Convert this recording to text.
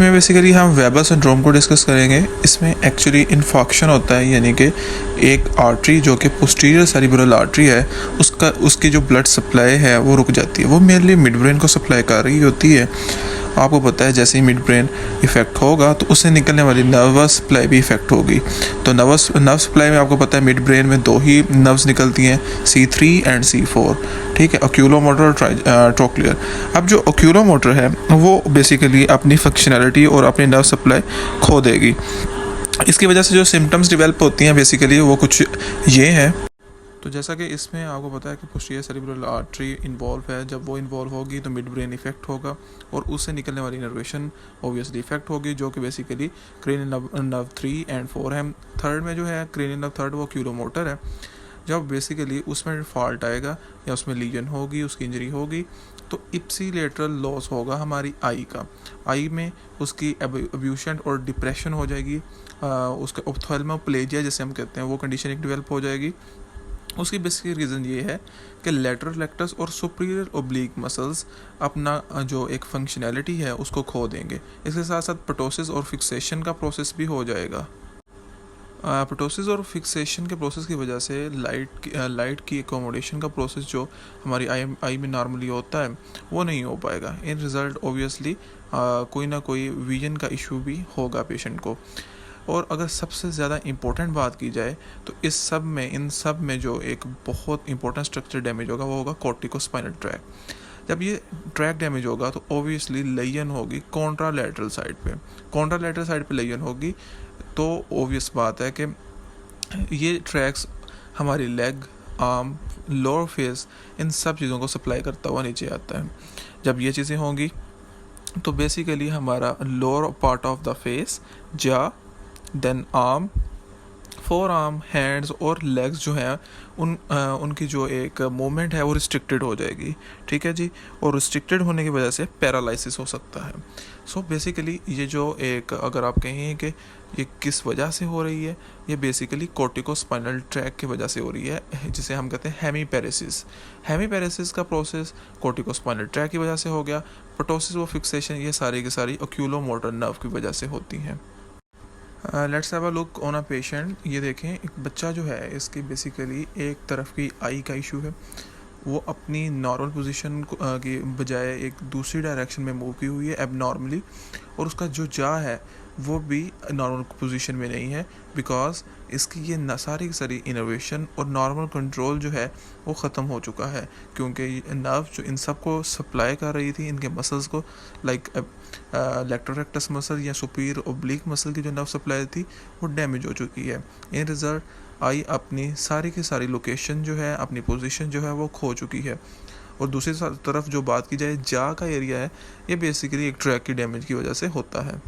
इसमें बेसिकली हम weber syndrome को डिस्कस करेंगे। इसमें एक्चुअली इन्फॉक्शन होता है, यानी कि एक आर्टरी जो कि पोस्टीरियर सेरिब्रल आर्टरी है उसकी जो ब्लड सप्लाई है वो रुक जाती है। वो मेनली मिड ब्रेन को सप्लाई कर रही होती है। आपको पता है जैसे ही मिड ब्रेन इफेक्ट होगा तो उससे निकलने वाली नर्वस सप्लाई भी इफेक्ट होगी। तो नर्व सप्लाई में आपको पता है मिड ब्रेन में दो ही नर्व्स निकलती हैं, C3 एंड C4, ठीक है, ओक्यूलोमोटर और ट्रोक्लियर। अब जो ओक्यूलोमोटर है वो बेसिकली अपनी फंक्शनैलिटी और अपनी नर्व सप्लाई खो देगी। इसकी वजह से जो सिम्टम्स डेवलप होती हैं बेसिकली वो कुछ ये हैं। तो जैसा कि इसमें आपको पता है कि पोस्टीरियर सेरिब्रल आर्टरी इन्वॉल्व है। जब वो इन्वॉल्व होगी तो मिड ब्रेन इफेक्ट होगा और उससे निकलने वाली इनर्वेशन ऑब्वियसली इफेक्ट होगी, जो कि बेसिकली क्रेनियल नर्व 3 एंड 4 है। थर्ड में जो है क्रेनियल नर्व थर्ड वो ओक्यूलोमोटर है। जब बेसिकली उसमें फॉल्ट आएगा या उसमें लीजन होगी, उसकी इंजरी होगी, तो इप्सिलेटरल लॉस होगा हमारी आई का। आई में उसकी अब्यूशन और डिप्रेशन हो जाएगी। उसका ऑप्थेल्मोप्लेजिया जैसे हम कहते हैं वो कंडीशन एक डेवलप हो जाएगी। उसकी बेसिक रीज़न ये है कि लैटरल रेक्टस और सुपीरियर ओब्लिक मसल्स अपना जो एक फंक्शनैलिटी है उसको खो देंगे। इसके साथ साथ पटोसिस और फिक्सेशन का प्रोसेस भी हो जाएगा। पटोसिस और फिक्सेशन के प्रोसेस की वजह से लाइट की एकोमोडेशन का प्रोसेस जो हमारी आई में नॉर्मली होता है वो नहीं हो पाएगा। इन रिज़ल्ट ऑब्वियसली कोई ना कोई विजन का इशू भी होगा पेशेंट को। और अगर सबसे ज़्यादा इम्पोर्टेंट बात की जाए तो इन सब में जो एक बहुत इंपॉर्टेंट स्ट्रक्चर डैमेज होगा वो होगा कॉर्टिकोस्पाइनल ट्रैक। जब ये ट्रैक डैमेज होगा तो ऑब्वियसली लेजन होगी कॉन्ट्रालैटरल साइड पे लेजन होगी। तो ऑब्वियस बात है कि ये ट्रैक्स हमारी लेग, आर्म, लोअर फेस, इन सब चीज़ों को सप्लाई करता हुआ नीचे आता है। जब ये चीज़ें होंगी तो बेसिकली हमारा lower part of the face, जा, then arm, forearm, hands और लेग्स जो हैं उनकी जो एक मूवमेंट है वो रिस्ट्रिक्टेड हो जाएगी, ठीक है जी। और रिस्ट्रिक्टेड होने की वजह से पैरालिसिस हो सकता है। सो बेसिकली ये जो एक अगर आप कहें कि ये किस वजह से हो रही है, ये बेसिकली कॉर्टिकोस्पाइनल ट्रैक की वजह से हो रही है, जिसे हम कहते हैं हेमीपैरेसिस का प्रोसेस कॉर्टिकोस्पाइनल ट्रैक की वजह से हो गया। पटोसिस व फिक्सेशन ये सारी की सारी ओक्यूलोमोटर नर्व की वजह से होती हैं। Let's have a look on a patient. ये देखें, एक बच्चा जो है इसकी बेसिकली एक तरफ की आई का इशू है, वो अपनी नॉर्मल पोजीशन की बजाय एक दूसरी डायरेक्शन में मूव की हुई है एबनॉर्मली, और उसका जो जा है वो भी नॉर्मल पोजीशन में नहीं है, बिकॉज इसकी ये सारी की सारी इनोवेशन और नॉर्मल कंट्रोल जो है वो ख़त्म हो चुका है, क्योंकि नर्व जो इन सब को सप्लाई कर रही थी, इनके मसल्स को, लाइक लैटरल मसल या सुपीरियर ओब्लिक मसल की जो नर्व सप्लाई थी वो डैमेज हो चुकी है। इन रिजल्ट आई अपनी सारी की सारी लोकेशन जो है, अपनी पोजीशन जो है वो खो चुकी है। और दूसरी तरफ जो बात की जाए जा का एरिया है, ये बेसिकली एक ट्रैक की डैमेज की वजह से होता है।